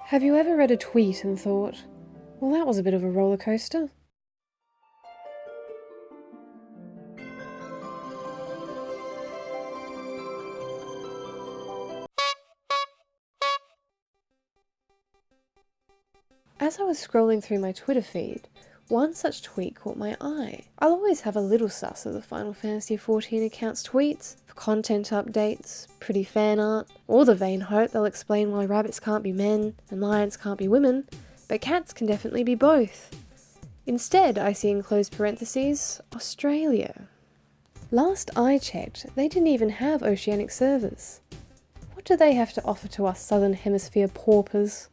Have you ever read a tweet and thought, well, that was a bit of a roller coaster? As I was scrolling through my Twitter feed, one such tweet caught my eye. I'll always have a little sus of the Final Fantasy XIV account's tweets, for content updates, pretty fan art, or the vain hope they'll explain why rabbits can't be men and lions can't be women, but cats can definitely be both. Instead, I see in closed parentheses, Australia. Last I checked, they didn't even have oceanic servers. What do they have to offer to us Southern Hemisphere paupers?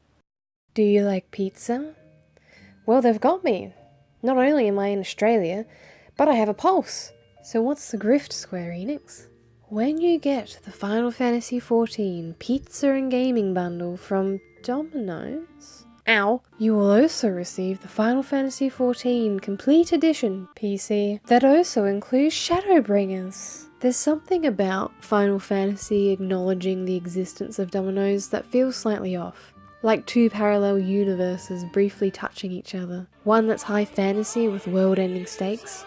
Do you like pizza? Well, they've got me. Not only am I in Australia, but I have a pulse. So what's the grift, Square Enix? When you get the Final Fantasy XIV Pizza and Gaming Bundle from Dominos, you will also receive the Final Fantasy XIV Complete Edition PC that also includes Shadowbringers. There's something about Final Fantasy acknowledging the existence of Dominos that feels slightly off. Like two parallel universes briefly touching each other. One that's high fantasy with world-ending stakes,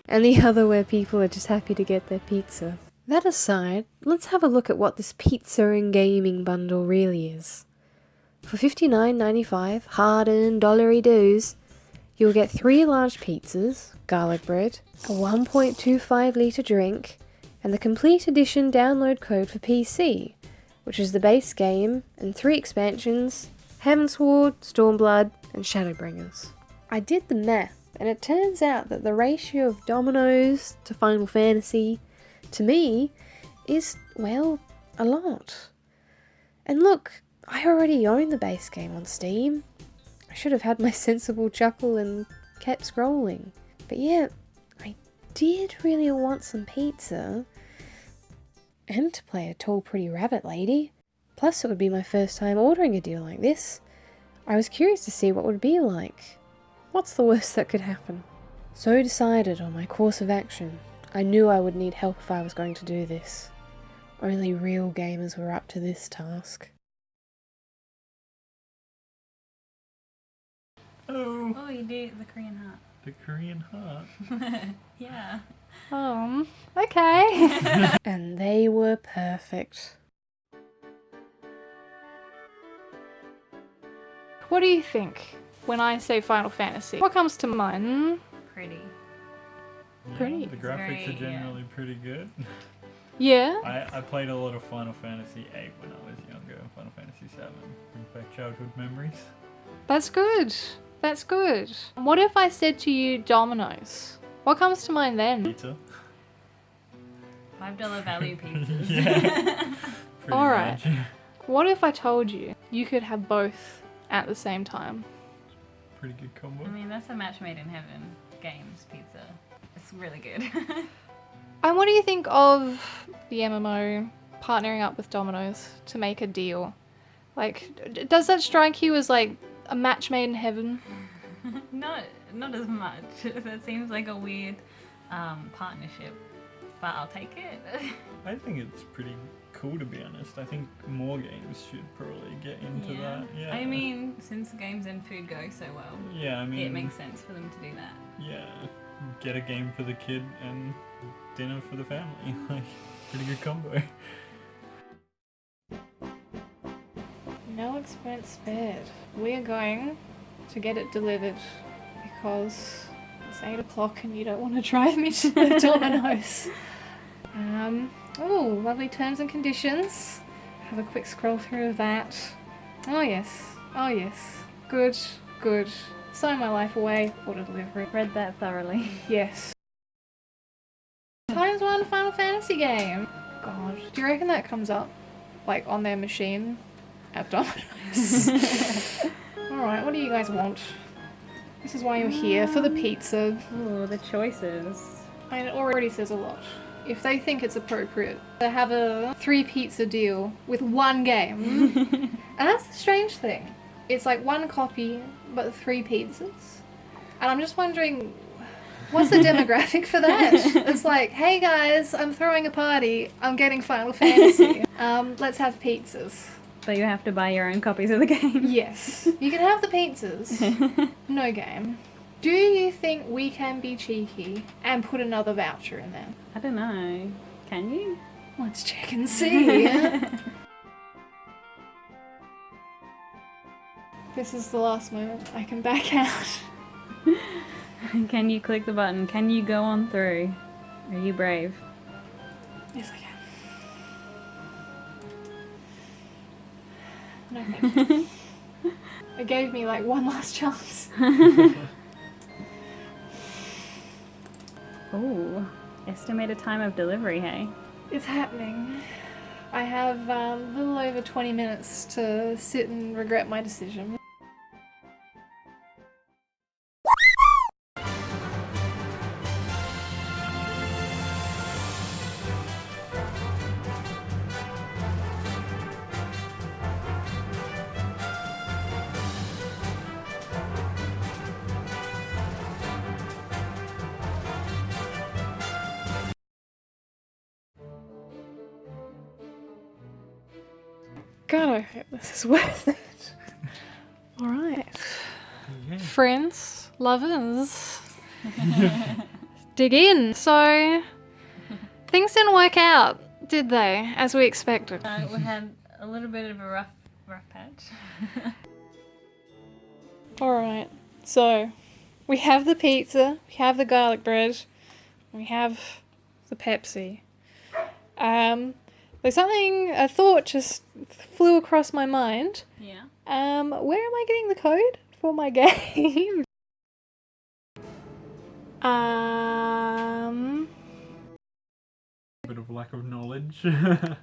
and the other where people are just happy to get their pizza. That aside, let's have a look at what this pizza and gaming bundle really is. For $59.95, hard-earned dollary dues, you'll get 3 large pizzas, garlic bread, a 1.25 litre drink, and the complete edition download code for PC, which is the base game, and 3 expansions, Heavensward, Stormblood, and Shadowbringers. I did the math, and it turns out that the ratio of Dominos to Final Fantasy, to me, is, well, a lot. And look, I already own the base game on Steam. I should have had my sensible chuckle and kept scrolling. But yeah, I did really want some pizza, and to play a tall pretty rabbit lady. Plus it would be my first time ordering a deal like this. I was curious to see what it would be like. What's the worst that could happen? So decided on my course of action. I knew I would need help if I was going to do this. Only real gamers were up to this task. Oh, you did the Korean heart. The Korean heart? Yeah. Okay. And they were perfect. What do you think when I say Final Fantasy? What comes to mind? Pretty. Yeah, Pretty. The graphics are generally pretty good. Yeah? I played a lot of Final Fantasy VIII when I was younger, Final Fantasy VII. Brings back childhood memories. That's good. That's good. What if I said to you Domino's? What comes to mind then? Pizza. $5 value pizzas. Yeah. Pretty Alright. much. What if I told you you could have both at the same time? Pretty good combo. I mean, that's a match made in heaven. Games, pizza. It's really good. And what do you think of the MMO partnering up with Domino's to make a deal? Like, does that strike you as like a match made in heaven? Not as much. That seems like a weird partnership, but I'll take it. I think it's pretty cool, to be honest. I think more games should probably get into that. Yeah. I mean, since games and food go so well, yeah, I mean, it makes sense for them to do that. Yeah, get a game for the kid and dinner for the family. Like, pretty good combo. No expense spared. We are going to get it delivered because it's 8 o'clock and you don't want to drive me to the Domino's. Oh, lovely terms and conditions. Have a quick scroll through of that. Oh yes, oh yes. Good, good. Sign my life away. Order delivery. Read that thoroughly. Yes. Times one Final Fantasy game. God, do you reckon that comes up, like, on their machine at Domino's? Alright, what do you guys want? This is why you're here, for the pizza. Ooh, the choices. I mean, it already says a lot. If they think it's appropriate to have a 3 pizza deal with one game, and that's the strange thing. It's like 1 copy, but 3 pizzas. And I'm just wondering, what's the demographic for that? It's like, hey guys, I'm throwing a party, I'm getting Final Fantasy. Let's have pizzas. But you have to buy your own copies of the game. Yes. You can have the pizzas. No game. Do you think we can be cheeky and put another voucher in there? I don't know. Can you? Let's check and see. This is the last moment I can back out. Can you click the button? Can you go on through? Are you brave? Yes, I can. No, thank you. It gave me like one last chance. Oh, estimated time of delivery, hey? It's happening. I have a little over 20 minutes to sit and regret my decision. God, I hope this is worth it. Alright. Yeah. Friends, lovers, dig in. So, things didn't work out, did they, as we expected? We had a little bit of a rough patch. Alright, so we have the pizza, we have the garlic bread, we have the Pepsi. There's something, a thought just flew across my mind. Yeah. Where am I getting the code for my game? Bit of lack of knowledge.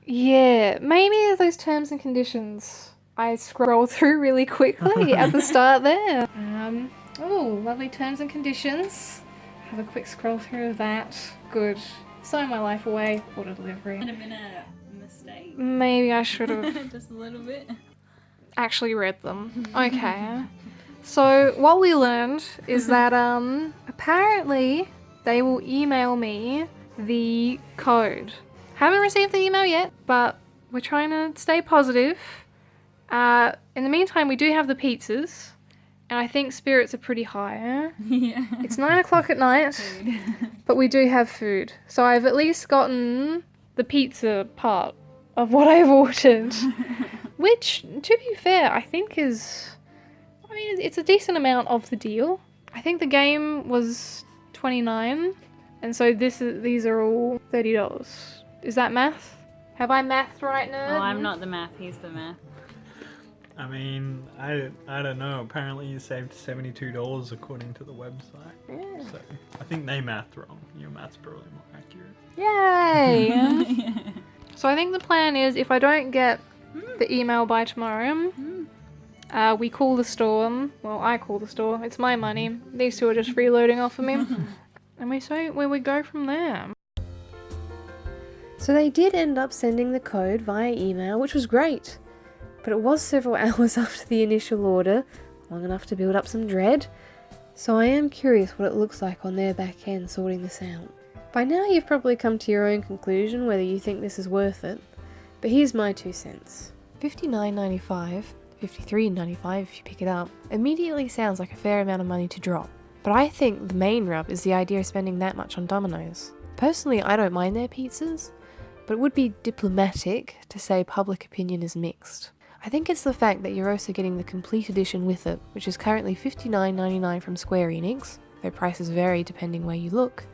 Yeah, maybe those terms and conditions I scroll through really quickly at the start there. Oh, lovely terms and conditions. Have a quick scroll through of that. Good. Sign my life away. Order delivery. Could have been a mistake. Maybe I should have Just a little bit. actually read them. Okay. So what we learned is that apparently they will email me the code. Haven't received the email yet, but we're trying to stay positive. In the meantime, we do have the pizzas, and I think spirits are pretty high. Yeah. It's 9 o'clock at night, but we do have food. So I've at least gotten the pizza part of what I've ordered, which, to be fair, I think is... I mean, it's a decent amount of the deal. I think the game was $29, and so these are all $30. Is that math? Have I mathed right, nerd? Oh, I'm not the math, he's the math. I mean, I don't know. Apparently you saved $72 according to the website. Yeah. So I think they mathed wrong. Your math's probably more accurate. Yay! So I think the plan is, if I don't get the email by tomorrow, we call the store. Well, I call the store. It's my money. These two are just freeloading off of me. And we say where we go from there. So they did end up sending the code via email, which was great. But it was several hours after the initial order, long enough to build up some dread. So I am curious what it looks like on their back end sorting this out. By now you've probably come to your own conclusion whether you think this is worth it. But here's my 2 cents. $59.95, $53.95 if you pick it up, immediately sounds like a fair amount of money to drop. But I think the main rub is the idea of spending that much on Domino's. Personally, I don't mind their pizzas, but it would be diplomatic to say public opinion is mixed. I think it's the fact that you're also getting the complete edition with it, which is currently $59.99 from Square Enix, though prices vary depending where you look,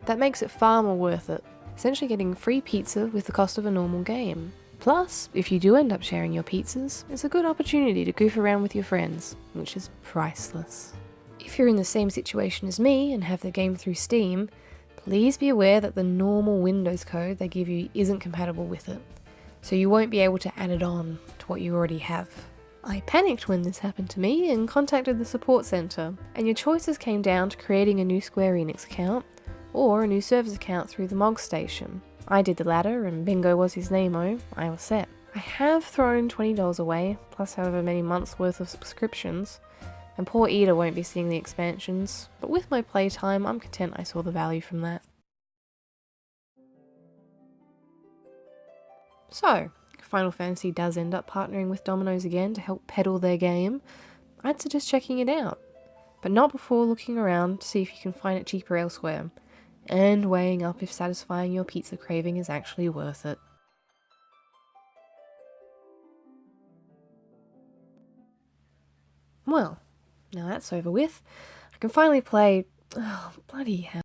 that makes it far more worth it, essentially getting free pizza with the cost of a normal game. Plus, if you do end up sharing your pizzas, it's a good opportunity to goof around with your friends, which is priceless. If you're in the same situation as me and have the game through Steam, please be aware that the normal Windows code they give you isn't compatible with it, so you won't be able to add it on to what you already have. I panicked when this happened to me and contacted the support centre, and your choices came down to creating a new Square Enix account or a new servers account through the MOG station. I did the latter, and bingo was his name-o, I was set. I have thrown $20 away, plus however many months worth of subscriptions, and poor Ida won't be seeing the expansions, but with my playtime I'm content I saw the value from that. So, Final Fantasy does end up partnering with Domino's again to help peddle their game, I'd suggest checking it out. But not before looking around to see if you can find it cheaper elsewhere, and weighing up if satisfying your pizza craving is actually worth it. Well, now that's over with, I can finally play... Oh, bloody hell.